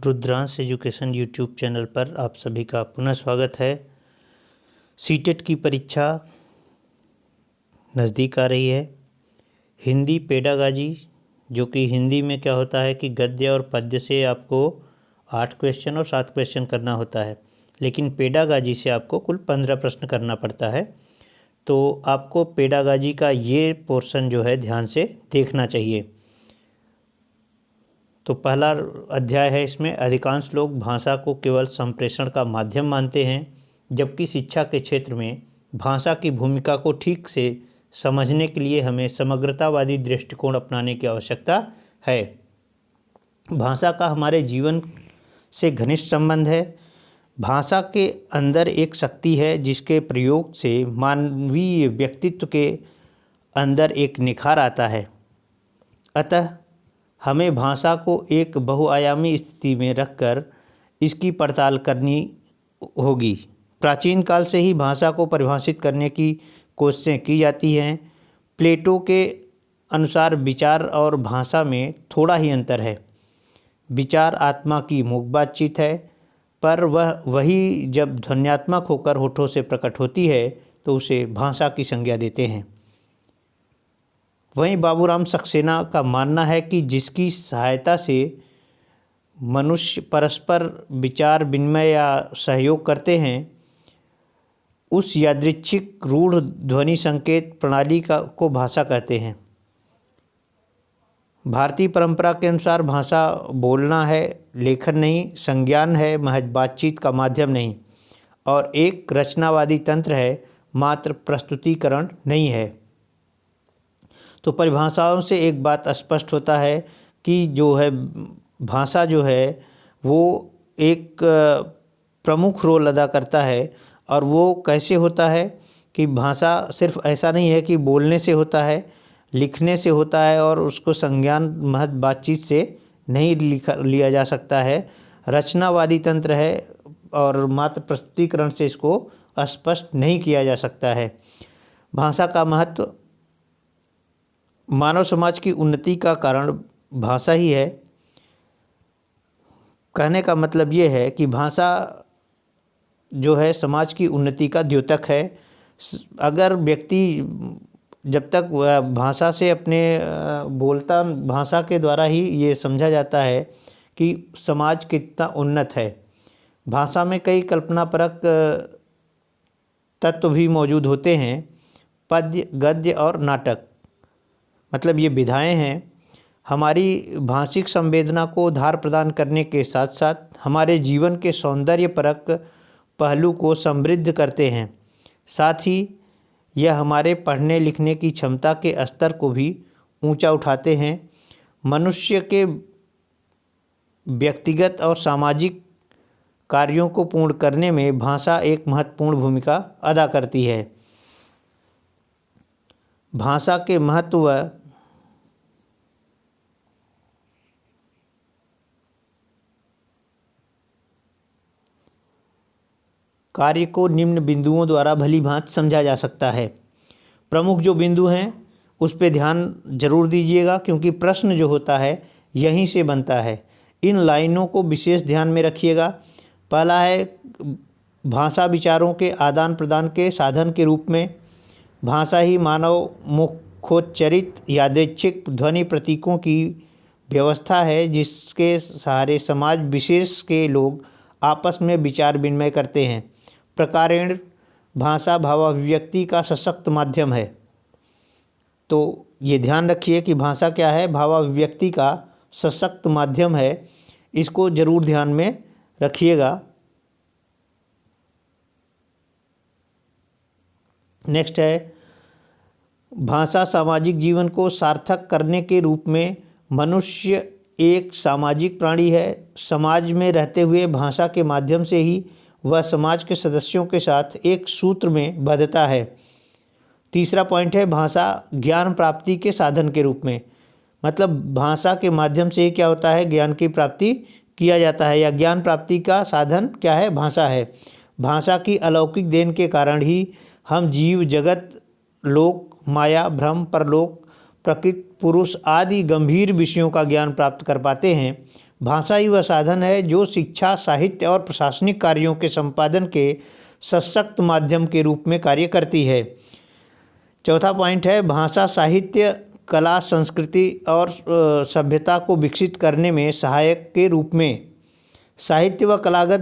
Rudransh education YouTube channel पर आप सभी का पुनः स्वागत है। सीटेट की परीक्षा नज़दीक आ रही है। हिंदी पेडागाजी, जो कि हिंदी में क्या होता है कि गद्य और पद्य से आपको 8 क्वेश्चन और 7 क्वेश्चन करना होता है, लेकिन पेडागाजी से आपको कुल 15 प्रश्न करना पड़ता है। तो आपको पेडागाजी का ये पोर्शन जो है ध्यान से देखना चाहिए। तो पहला अध्याय है, इसमें अधिकांश लोग भाषा को केवल संप्रेषण का माध्यम मानते हैं, जबकि शिक्षा के क्षेत्र में भाषा की भूमिका को ठीक से समझने के लिए हमें समग्रतावादी दृष्टिकोण अपनाने की आवश्यकता है। भाषा का हमारे जीवन से घनिष्ठ संबंध है। भाषा के अंदर एक शक्ति है जिसके प्रयोग से मानवीय व्यक्तित्व के अंदर एक निखार आता है। अतः हमें भाषा को एक बहुआयामी स्थिति में रखकर इसकी पड़ताल करनी होगी। प्राचीन काल से ही भाषा को परिभाषित करने की कोशिशें की जाती हैं। प्लेटो के अनुसार विचार और भाषा में थोड़ा ही अंतर है। विचार आत्मा की मूक बातचीत है, पर वही जब ध्वन्यात्मक होकर होठों से प्रकट होती है तो उसे भाषा की संज्ञा देते हैं। वहीं बाबूराम सक्सेना का मानना है कि जिसकी सहायता से मनुष्य परस्पर विचार विनिमय या सहयोग करते हैं, उस यादृच्छिक रूढ़ ध्वनि संकेत प्रणाली को भाषा कहते हैं। भारतीय परंपरा के अनुसार भाषा बोलना है, लेखन नहीं, संज्ञान है, महज बातचीत का माध्यम नहीं, और एक रचनावादी तंत्र है, मात्र प्रस्तुतिकरण नहीं है। तो परिभाषाओं से एक बात स्पष्ट होता है कि जो है भाषा जो है वो एक प्रमुख रोल अदा करता है। और वो कैसे होता है कि भाषा सिर्फ ऐसा नहीं है कि बोलने से होता है, लिखने से होता है, और उसको संज्ञान महज बातचीत से नहीं लिया जा सकता है। रचनावादी तंत्र है और मात्र प्रस्तुतिकरण से इसको स्पष्ट नहीं किया जा सकता है। भाषा का महत्व मानव समाज की उन्नति का कारण भाषा ही है। कहने का मतलब ये है कि भाषा जो है समाज की उन्नति का द्योतक है। अगर व्यक्ति जब तक वह भाषा से अपने बोलता भाषा के द्वारा ही ये समझा जाता है कि समाज कितना उन्नत है। भाषा में कई कल्पनापरक तत्व भी मौजूद होते हैं। पद्य, गद्य और नाटक, मतलब ये विधाएं हैं, हमारी भाषिक संवेदना को धार प्रदान करने के साथ साथ हमारे जीवन के सौंदर्यपरक पहलू को समृद्ध करते हैं। साथ ही यह हमारे पढ़ने लिखने की क्षमता के स्तर को भी ऊंचा उठाते हैं। मनुष्य के व्यक्तिगत और सामाजिक कार्यों को पूर्ण करने में भाषा एक महत्वपूर्ण भूमिका अदा करती है। भाषा के महत्व कार्य को निम्न बिंदुओं द्वारा भली भांति समझा जा सकता है। प्रमुख जो बिंदु हैं उस पर ध्यान जरूर दीजिएगा, क्योंकि प्रश्न जो होता है यहीं से बनता है। इन लाइनों को विशेष ध्यान में रखिएगा। पहला है, भाषा विचारों के आदान प्रदान के साधन के रूप में। भाषा ही मानव मुखोच्चरित यादृच्छिक ध्वनि प्रतीकों की व्यवस्था है, जिसके सहारे समाज विशेष के लोग आपस में विचार विनिमय करते हैं। प्रकारेण भाषा भावाभिव्यक्ति का सशक्त माध्यम है। तो ये ध्यान रखिए कि भाषा क्या है, भावाभिव्यक्ति का सशक्त माध्यम है। इसको जरूर ध्यान में रखिएगा। नेक्स्ट है, भाषा सामाजिक जीवन को सार्थक करने के रूप में मनुष्य एक सामाजिक प्राणी है। समाज में रहते हुए भाषा के माध्यम से ही वह समाज के सदस्यों के साथ एक सूत्र में बंधता है। तीसरा पॉइंट है, भाषा ज्ञान प्राप्ति के साधन के रूप में, मतलब भाषा के माध्यम से ही क्या होता है, ज्ञान की प्राप्ति किया जाता है, या ज्ञान प्राप्ति का साधन क्या है, भाषा है। भाषा की अलौकिक देन के कारण ही हम जीव जगत, लोक, माया, भ्रम, परलोक, प्रकृति, पुरुष आदि गंभीर विषयों का ज्ञान प्राप्त कर पाते हैं। भाषा ही वह साधन है जो शिक्षा, साहित्य और प्रशासनिक कार्यों के संपादन के सशक्त माध्यम के रूप में कार्य करती है। चौथा पॉइंट है, भाषा साहित्य, कला, संस्कृति और सभ्यता को विकसित करने में सहायक के रूप में साहित्य व कलागत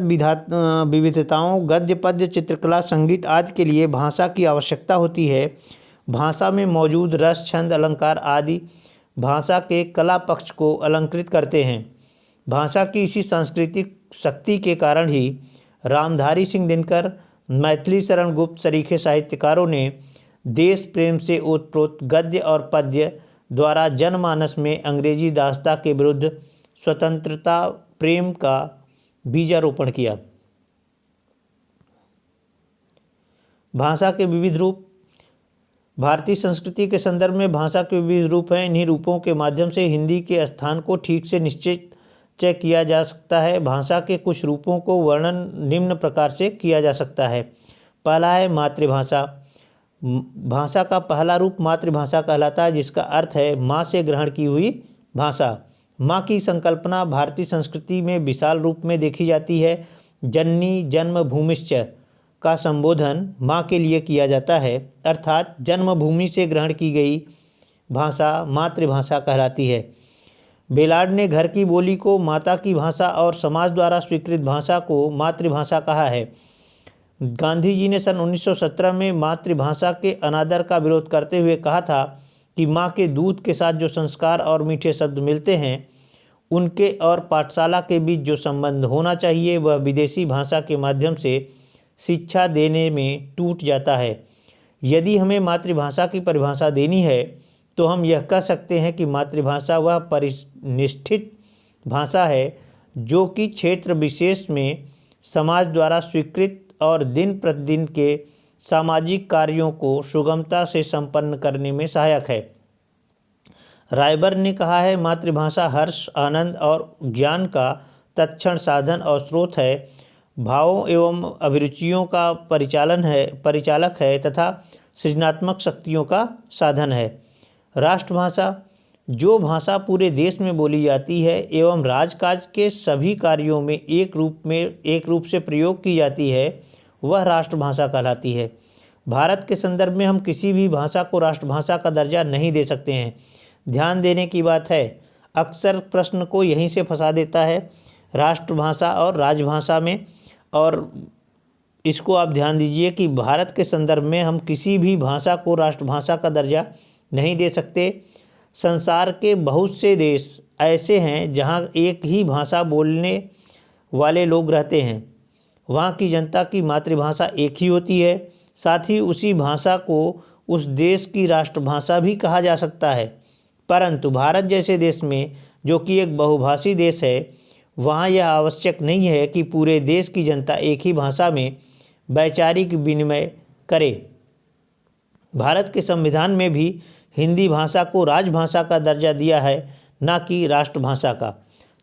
विविधताओं, गद्य, पद्य, चित्रकला, संगीत आदि के लिए भाषा की आवश्यकता होती है। भाषा में मौजूद रस, छंद, अलंकार आदि भाषा के कला पक्ष को अलंकृत करते हैं। भाषा की इसी सांस्कृतिक शक्ति के कारण ही रामधारी सिंह दिनकर, मैथिली शरण गुप्त सरीखे साहित्यकारों ने देश प्रेम से ओतप्रोत गद्य और पद्य द्वारा जनमानस में अंग्रेजी दासता के विरुद्ध स्वतंत्रता प्रेम का बीजारोपण किया। भाषा के विविध रूप। भारतीय संस्कृति के संदर्भ में भाषा के विविध रूप हैं। इन्हीं रूपों के माध्यम से हिंदी के स्थान को ठीक से निश्चित किया जा सकता है। भाषा के कुछ रूपों को वर्णन निम्न प्रकार से किया जा सकता है। पहला है मातृभाषा। भाषा का पहला रूप मातृभाषा कहलाता है, जिसका अर्थ है माँ से ग्रहण की हुई भाषा। माँ की संकल्पना भारतीय संस्कृति में विशाल रूप में देखी जाती है। जननी जन्मभूमिश्च का संबोधन माँ के लिए किया जाता है, अर्थात जन्मभूमि से ग्रहण की गई भाषा मातृभाषा कहलाती है। बेलार्ड ने घर की बोली को माता की भाषा और समाज द्वारा स्वीकृत भाषा को मातृभाषा कहा है। गांधी जी ने सन 1917 में मातृभाषा के अनादर का विरोध करते हुए कहा था कि माँ के दूध के साथ जो संस्कार और मीठे शब्द मिलते हैं, उनके और पाठशाला के बीच जो संबंध होना चाहिए वह विदेशी भाषा के माध्यम से शिक्षा देने में टूट जाता है। यदि हमें मातृभाषा की परिभाषा देनी है तो हम यह कह सकते हैं कि मातृभाषा वह परिनिष्ठित भाषा है जो कि क्षेत्र विशेष में समाज द्वारा स्वीकृत और दिन प्रतिदिन के सामाजिक कार्यों को सुगमता से संपन्न करने में सहायक है। रायबर ने कहा है, मातृभाषा हर्ष, आनंद और ज्ञान का तत्क्षण साधन और स्रोत है, भावों एवं अभिरुचियों का परिचालक है तथा सृजनात्मक शक्तियों का साधन है। राष्ट्रभाषा जो भाषा पूरे देश में बोली जाती है एवं राजकाज के सभी कार्यों में एक रूप से प्रयोग की जाती है, वह राष्ट्रभाषा कहलाती है। भारत के संदर्भ में हम किसी भी भाषा को राष्ट्रभाषा का दर्जा नहीं दे सकते हैं। ध्यान देने की बात है, अक्सर प्रश्न को यहीं से फंसा देता है राष्ट्रभाषा और राजभाषा में। और इसको आप ध्यान दीजिए कि भारत के संदर्भ में हम किसी भी भाषा को राष्ट्रभाषा का दर्जा नहीं दे सकते। संसार के बहुत से देश ऐसे हैं जहां एक ही भाषा बोलने वाले लोग रहते हैं। वहां की जनता की मातृभाषा एक ही होती है, साथ ही उसी भाषा को उस देश की राष्ट्रभाषा भी कहा जा सकता है। परंतु भारत जैसे देश में, जो कि एक बहुभाषी देश है, वहाँ यह आवश्यक नहीं है कि पूरे देश की जनता एक ही भाषा में वैचारिक विनिमय करे। भारत के संविधान में भी हिंदी भाषा को राजभाषा का दर्जा दिया है, न कि राष्ट्रभाषा का।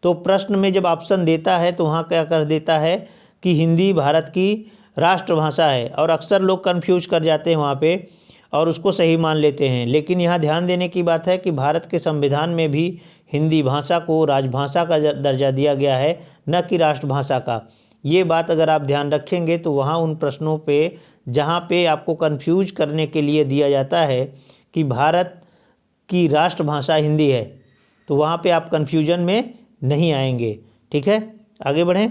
तो प्रश्न में जब ऑप्शन देता है तो वहाँ क्या कर देता है कि हिंदी भारत की राष्ट्रभाषा है, और अक्सर लोग कन्फ्यूज कर जाते हैं वहाँ पे और उसको सही मान लेते हैं। लेकिन यहाँ ध्यान देने की बात है कि भारत के संविधान में भी हिंदी भाषा को राजभाषा का दर्जा दिया गया है, न कि राष्ट्रभाषा का। ये बात अगर आप ध्यान रखेंगे तो वहाँ उन प्रश्नों पे जहाँ पे आपको कन्फ्यूज करने के लिए दिया जाता है कि भारत की राष्ट्रभाषा हिंदी है, तो वहाँ पे आप कन्फ्यूजन में नहीं आएंगे। ठीक है, आगे बढ़ें।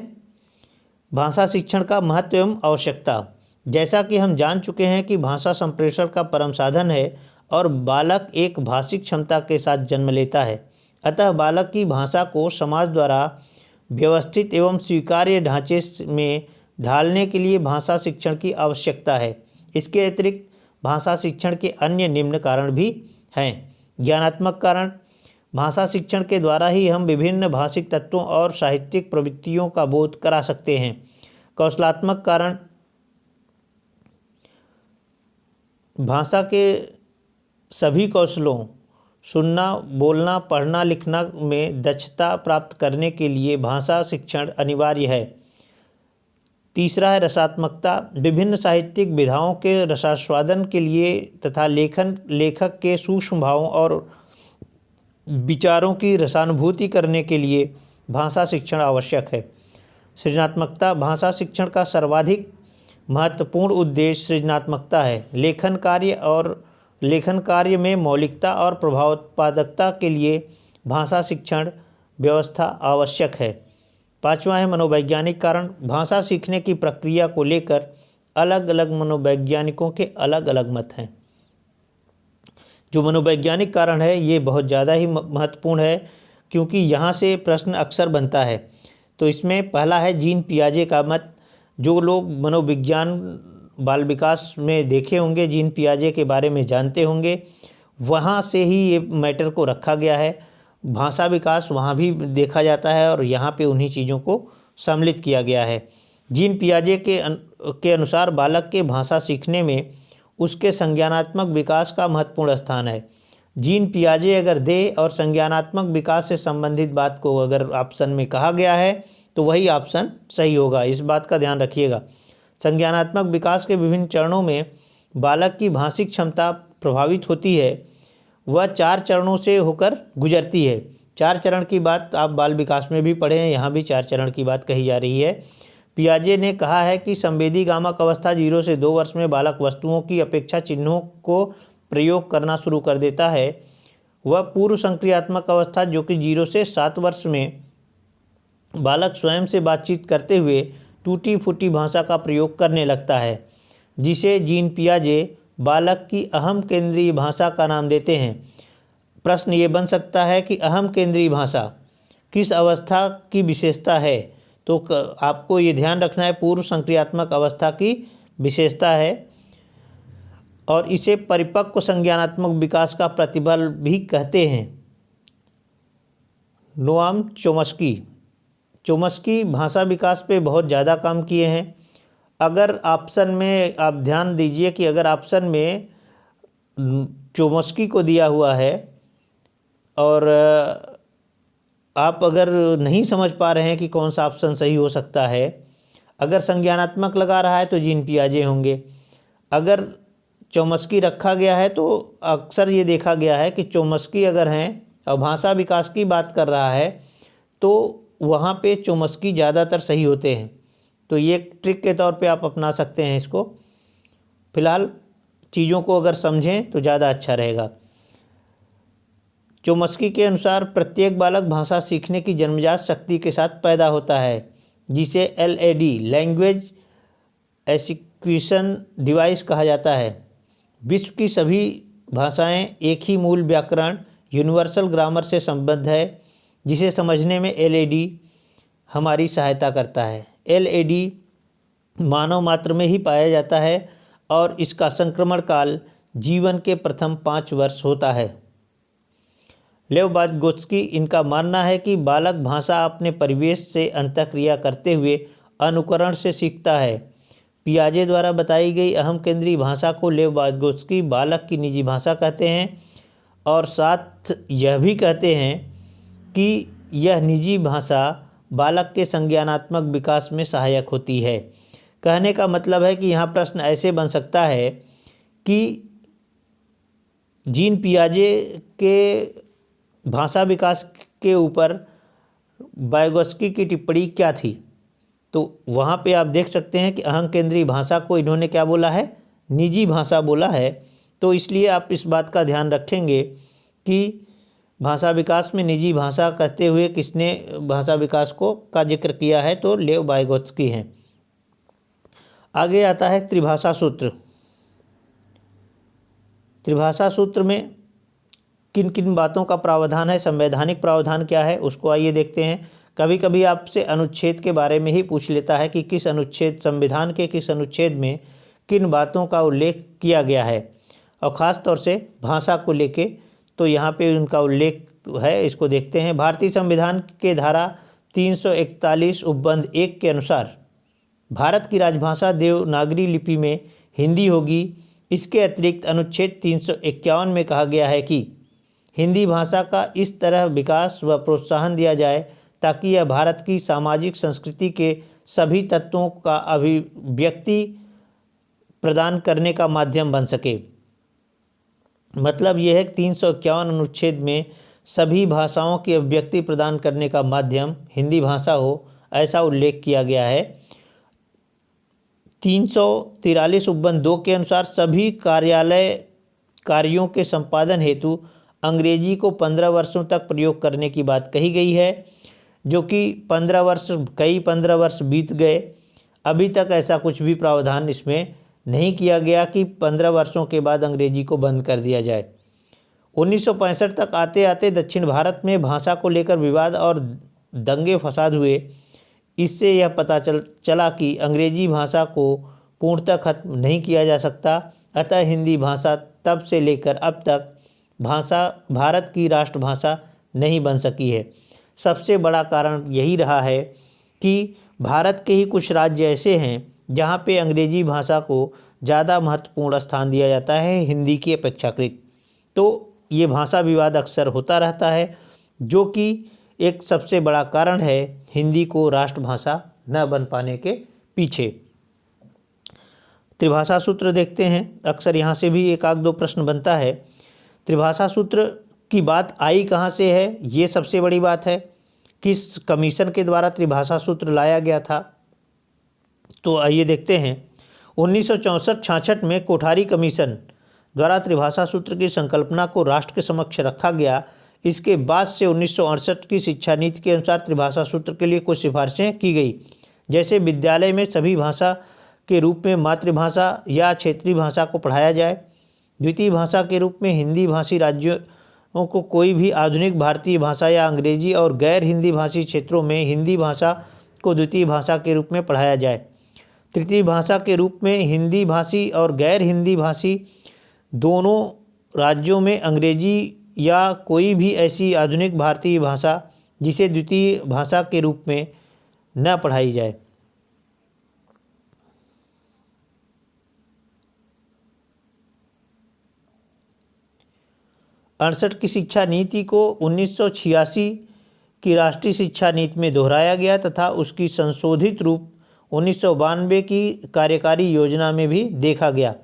भाषा शिक्षण का महत्व एवं आवश्यकता। जैसा कि हम जान चुके हैं कि भाषा संप्रेषण का परम साधन है और बालक एक भाषिक क्षमता के साथ जन्म लेता है। अतः बालक की भाषा को समाज द्वारा व्यवस्थित एवं स्वीकार्य ढांचे में ढालने के लिए भाषा शिक्षण की आवश्यकता है। इसके अतिरिक्त भाषा शिक्षण के अन्य निम्न कारण भी हैं। ज्ञानात्मक कारण। भाषा शिक्षण के द्वारा ही हम विभिन्न भाषिक तत्वों और साहित्यिक प्रवृत्तियों का बोध करा सकते हैं। कौशलात्मक कारण। भाषा के सभी कौशलों, सुनना, बोलना, पढ़ना, लिखना में दक्षता प्राप्त करने के लिए भाषा शिक्षण अनिवार्य है। तीसरा है रसात्मकता। विभिन्न साहित्यिक विधाओं के रसास्वादन के लिए तथा लेखक के सूक्ष्म भावों और विचारों की रसानुभूति करने के लिए भाषा शिक्षण आवश्यक है। सृजनात्मकता भाषा शिक्षण का सर्वाधिक महत्वपूर्ण उद्देश्य सृजनात्मकता है। लेखन कार्य में मौलिकता और प्रभावोत्पादकता के लिए भाषा शिक्षण व्यवस्था आवश्यक है। पांचवा है मनोवैज्ञानिक कारण। भाषा सीखने की प्रक्रिया को लेकर अलग अलग मनोवैज्ञानिकों के अलग अलग मत हैं। जो मनोवैज्ञानिक कारण है ये बहुत ज़्यादा ही महत्वपूर्ण है, क्योंकि यहाँ से प्रश्न अक्सर बनता है। तो इसमें पहला है जीन पियाजे का मत। जो लोग मनोविज्ञान बाल विकास में देखे होंगे, जीन पियाजे के बारे में जानते होंगे, वहाँ से ही ये मैटर को रखा गया है। भाषा विकास वहाँ भी देखा जाता है और यहाँ पे उन्हीं चीज़ों को सम्मिलित किया गया है। जीन पियाजे के अनुसार बालक के भाषा सीखने में उसके संज्ञानात्मक विकास का महत्वपूर्ण स्थान है। जीन पियाजे अगर देह और संज्ञानात्मक विकास से संबंधित बात को अगर ऑप्शन में कहा गया है तो वही ऑप्शन सही होगा, इस बात का ध्यान रखिएगा। संज्ञानात्मक विकास के विभिन्न चरणों में बालक की भाषिक क्षमता प्रभावित होती है। वह 4 चरणों से होकर गुजरती है। 4 चरण की बात आप बाल विकास में भी पढ़े हैं, यहाँ भी 4 चरण की बात कही जा रही है। पियाजे ने कहा है कि संवेदी गामक अवस्था 0 से 2 वर्ष में बालक वस्तुओं की अपेक्षा चिन्हों को प्रयोग करना शुरू कर देता है। वह पूर्व संक्रियात्मक अवस्था जो कि 0 से 7 वर्ष में बालक स्वयं से बातचीत करते हुए टूटी फूटी भाषा का प्रयोग करने लगता है, जिसे जीन पियाजे बालक की अहम केंद्रीय भाषा का नाम देते हैं। प्रश्न ये बन सकता है कि अहम केंद्रीय भाषा किस अवस्था की विशेषता है? तो आपको ये ध्यान रखना है पूर्व संक्रियात्मक अवस्था की विशेषता है और इसे परिपक्व संज्ञानात्मक विकास का प्रतिबल भी कहते हैं। नोआम चोम्स्की भाषा विकास पे बहुत ज़्यादा काम किए हैं। अगर ऑप्शन में आप ध्यान दीजिए कि अगर ऑप्शन में चोम्स्की को दिया हुआ है और आप अगर नहीं समझ पा रहे हैं कि कौन सा ऑप्शन सही हो सकता है, अगर संज्ञानात्मक लगा रहा है तो जीन पियाजे होंगे। अगर चोम्स्की रखा गया है तो अक्सर ये देखा गया है कि चोम्स्की अगर हैं और भाषा विकास की बात कर रहा है तो वहाँ पे चोम्स्की ज़्यादातर सही होते हैं। तो ये ट्रिक के तौर पे आप अपना सकते हैं इसको। फिलहाल चीज़ों को अगर समझें तो ज़्यादा अच्छा रहेगा। चोम्स्की के अनुसार प्रत्येक बालक भाषा सीखने की जन्मजात शक्ति के साथ पैदा होता है, जिसे LAD लैंग्वेज एक्विजिशन डिवाइस कहा जाता है। विश्व की सभी भाषाएं एक ही मूल व्याकरण यूनिवर्सल ग्रामर से संबद्ध है, जिसे समझने में LAD हमारी सहायता करता है। LAD मानव मात्र में ही पाया जाता है और इसका संक्रमण काल जीवन के प्रथम 5 वर्ष होता है। लेव वाइगोत्स्की इनका मानना है कि बालक भाषा अपने परिवेश से अंतःक्रिया करते हुए अनुकरण से सीखता है। पियाजे द्वारा बताई गई अहम केंद्रीय भाषा को लेव वाइगोत्स्की बालक की निजी भाषा कहते हैं और साथ यह भी कहते हैं कि यह निजी भाषा बालक के संज्ञानात्मक विकास में सहायक होती है। कहने का मतलब है कि यहाँ प्रश्न ऐसे बन सकता है कि जीन पियाजे के भाषा विकास के ऊपर वाइगोत्स्की की टिप्पणी क्या थी। तो वहाँ पे आप देख सकते हैं कि अहम केंद्रीय भाषा को इन्होंने क्या बोला है, निजी भाषा बोला है। तो इसलिए आप इस बात का ध्यान रखेंगे कि भाषा विकास में निजी भाषा कहते हुए किसने भाषा विकास को का जिक्र किया है, तो लेव वाइगोत्स्की हैं। आगे आता है त्रिभाषा सूत्र। त्रिभाषा सूत्र में किन किन बातों का प्रावधान है, संवैधानिक प्रावधान क्या है, उसको आइए देखते हैं। कभी कभी आपसे अनुच्छेद के बारे में ही पूछ लेता है कि किस अनुच्छेद, संविधान के किस अनुच्छेद में किन बातों का उल्लेख किया गया है, और ख़ास तौर से भाषा को लेके तो यहाँ पे उनका उल्लेख है, इसको देखते हैं। भारतीय संविधान के धारा 341 उपबंध 1 के अनुसार भारत की राजभाषा देवनागरी लिपि में हिंदी होगी। इसके अतिरिक्त अनुच्छेद 351 में कहा गया है कि हिंदी भाषा का इस तरह विकास व प्रोत्साहन दिया जाए ताकि यह भारत की सामाजिक संस्कृति के सभी तत्वों का अभिव्यक्ति प्रदान करने का माध्यम बन सके। मतलब यह है कि 351 अनुच्छेद में सभी भाषाओं की अभिव्यक्ति प्रदान करने का माध्यम हिंदी भाषा हो, ऐसा उल्लेख किया गया है। 343 उपबंध 2 के अनुसार सभी कार्यालय कार्यों के संपादन हेतु अंग्रेजी को 15 वर्षों तक प्रयोग करने की बात कही गई है, जो कि 15 वर्ष बीत गए, अभी तक ऐसा कुछ भी प्रावधान इसमें नहीं किया गया कि 15 वर्षों के बाद अंग्रेजी को बंद कर दिया जाए। 1965 तक आते आते दक्षिण भारत में भाषा को लेकर विवाद और दंगे फसाद हुए। इससे यह पता चला कि अंग्रेजी भाषा को पूर्णतः खत्म नहीं किया जा सकता, अतः हिंदी भाषा तब से लेकर अब तक भारत की राष्ट्रभाषा नहीं बन सकी है। सबसे बड़ा कारण यही रहा है कि भारत के ही कुछ राज्य ऐसे हैं जहाँ पे अंग्रेजी भाषा को ज़्यादा महत्वपूर्ण स्थान दिया जाता है हिंदी की अपेक्षाकृत। तो ये भाषा विवाद अक्सर होता रहता है, जो कि एक सबसे बड़ा कारण है हिंदी को राष्ट्रभाषा न बन पाने के पीछे। त्रिभाषा सूत्र देखते हैं, अक्सर यहाँ से भी एक आध दो प्रश्न बनता है। त्रिभाषा सूत्र की बात आई कहाँ से है, ये सबसे बड़ी बात है। किस कमीशन के द्वारा त्रिभाषा सूत्र लाया गया था, तो आइए देखते हैं। 1964-66 में कोठारी कमीशन द्वारा त्रिभाषा सूत्र की संकल्पना को राष्ट्र के समक्ष रखा गया। इसके बाद से 1968 की शिक्षा नीति के अनुसार त्रिभाषा सूत्र के लिए कुछ सिफारिशें की गई, जैसे विद्यालय में सभी भाषा के रूप में मातृभाषा या क्षेत्रीय भाषा को पढ़ाया जाए। द्वितीय भाषा के रूप में हिंदी भाषी राज्यों को कोई भी आधुनिक भारतीय भाषा या अंग्रेजी और गैर हिंदी भाषी क्षेत्रों में हिंदी भाषा को द्वितीय भाषा के रूप में पढ़ाया जाए। तृतीय भाषा के रूप में हिंदी भाषी और गैर हिंदी भाषी दोनों राज्यों में अंग्रेजी या कोई भी ऐसी आधुनिक भारतीय भाषा जिसे द्वितीय भाषा के रूप में न पढ़ाई जाए। अड़सठ की शिक्षा नीति को 1986 की राष्ट्रीय शिक्षा नीति में दोहराया गया तथा उसकी संशोधित रूप 1992 की कार्यकारी योजना में भी देखा गया।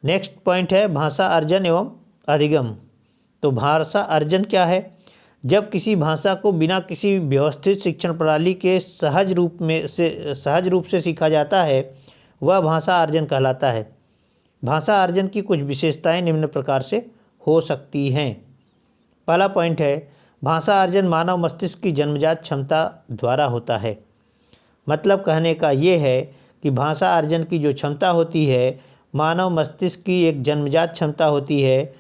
नेक्स्ट पॉइंट है भाषा अर्जन एवं अधिगम। तो भाषा अर्जन क्या है? जब किसी भाषा को बिना किसी व्यवस्थित शिक्षण प्रणाली के सहज रूप से सीखा जाता है, वह भाषा अर्जन कहलाता है। भाषा अर्जन की कुछ विशेषताएं निम्न प्रकार से हो सकती हैं। पहला पॉइंट है भाषा अर्जन मानव मस्तिष्क की जन्मजात क्षमता द्वारा होता है। मतलब कहने का ये है कि भाषा अर्जन की जो क्षमता होती है मानव मस्तिष्क की एक जन्मजात क्षमता होती है।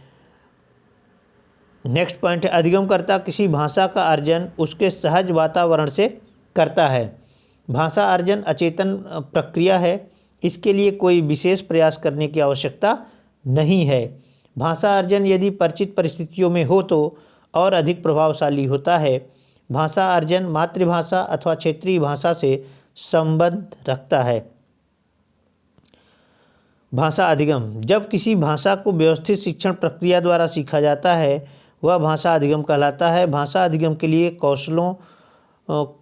नेक्स्ट पॉइंट है अधिगमकर्ता किसी भाषा का अर्जन उसके सहज वातावरण से करता है। भाषा अर्जन अचेतन प्रक्रिया है, इसके लिए कोई विशेष प्रयास करने की आवश्यकता नहीं है। भाषा अर्जन यदि परिचित परिस्थितियों में हो तो और अधिक प्रभावशाली होता है। भाषा अर्जन मातृभाषा अथवा क्षेत्रीय भाषा से संबंध रखता है। भाषा अधिगम जब किसी भाषा को व्यवस्थित शिक्षण प्रक्रिया द्वारा सीखा जाता है वह भाषा अधिगम कहलाता है। भाषा अधिगम के लिए कौशलों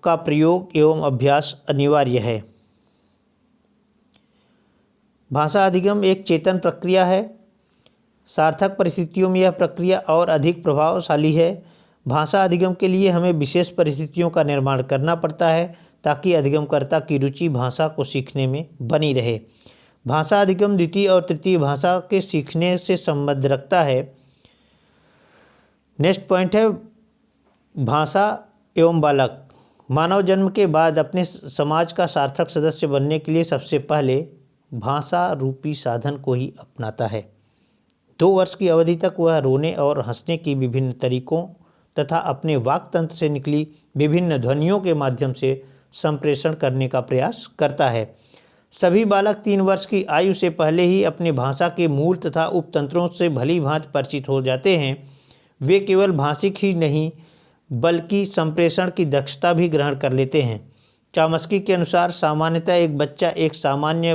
का प्रयोग एवं अभ्यास अनिवार्य है। भाषा अधिगम एक चेतन प्रक्रिया है। सार्थक परिस्थितियों में यह प्रक्रिया और अधिक प्रभावशाली है। भाषा अधिगम के लिए हमें विशेष परिस्थितियों का निर्माण करना पड़ता है ताकि अधिगमकर्ता की रुचि भाषा को सीखने में बनी रहे। भाषा अधिगम द्वितीय और तृतीय भाषा के सीखने से संबंध रखता है। नेक्स्ट पॉइंट है भाषा एवं बालक मानव जन्म के बाद अपने समाज का सार्थक सदस्य बनने के लिए सबसे पहले भाषा रूपी साधन को ही अपनाता है। 2 वर्ष की अवधि तक वह रोने और हंसने की विभिन्न तरीकों तथा अपने वाक तंत्र से निकली विभिन्न ध्वनियों के माध्यम से संप्रेषण करने का प्रयास करता है। सभी बालक 3 वर्ष की आयु से पहले ही अपने भाषा के मूल तथा उपतंत्रों से भली भांति परिचित हो जाते हैं। वे केवल भाषिक ही नहीं बल्कि संप्रेषण की दक्षता भी ग्रहण कर लेते हैं। चामस्की के अनुसार सामान्यतः एक बच्चा एक सामान्य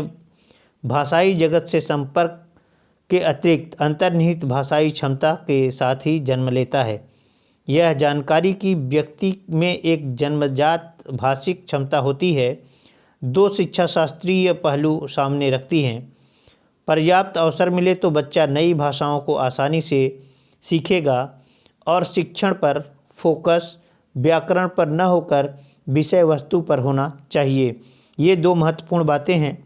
भाषाई जगत से संपर्क के अतिरिक्त अंतर्निहित भाषाई क्षमता के साथ ही जन्म लेता है। यह जानकारी कि व्यक्ति में एक जन्मजात भाषिक क्षमता होती है 2 शिक्षा शास्त्रीय पहलू सामने रखती हैं। पर्याप्त अवसर मिले तो बच्चा नई भाषाओं को आसानी से सीखेगा और शिक्षण पर फोकस व्याकरण पर न होकर विषय वस्तु पर होना चाहिए। ये दो महत्वपूर्ण बातें हैं।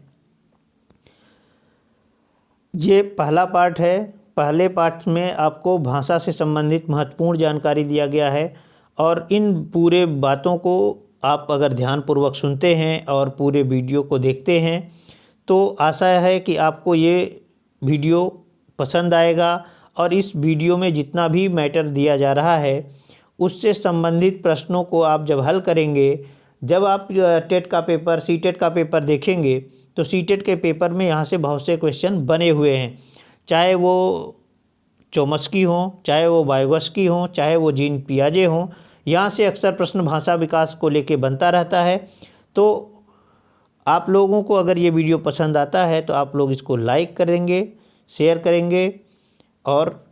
ये पहला पार्ट है। पहले पार्ट में आपको भाषा से संबंधित महत्वपूर्ण जानकारी दिया गया है और इन पूरे बातों को आप अगर ध्यानपूर्वक सुनते हैं और पूरे वीडियो को देखते हैं तो आशा है कि आपको ये वीडियो पसंद आएगा और इस वीडियो में जितना भी मैटर दिया जा रहा है उससे संबंधित प्रश्नों को आप जब हल करेंगे, जब आप टेट का पेपर, सीटेट का पेपर देखेंगे तो सीटेट के पेपर में यहाँ से बहुत से क्वेश्चन बने हुए हैं, चाहे वो चोम्स्की हों, चाहे वो वाइगोत्स्की हों, चाहे वो जीन पियाजे हों। यहाँ से अक्सर प्रश्न भाषा विकास को लेके बनता रहता है। तो आप लोगों को अगर ये वीडियो पसंद आता है तो आप लोग इसको लाइक करेंगे, शेयर करेंगे और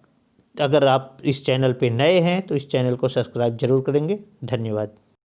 अगर आप इस चैनल पे नए हैं तो इस चैनल को सब्सक्राइब ज़रूर करेंगे। धन्यवाद।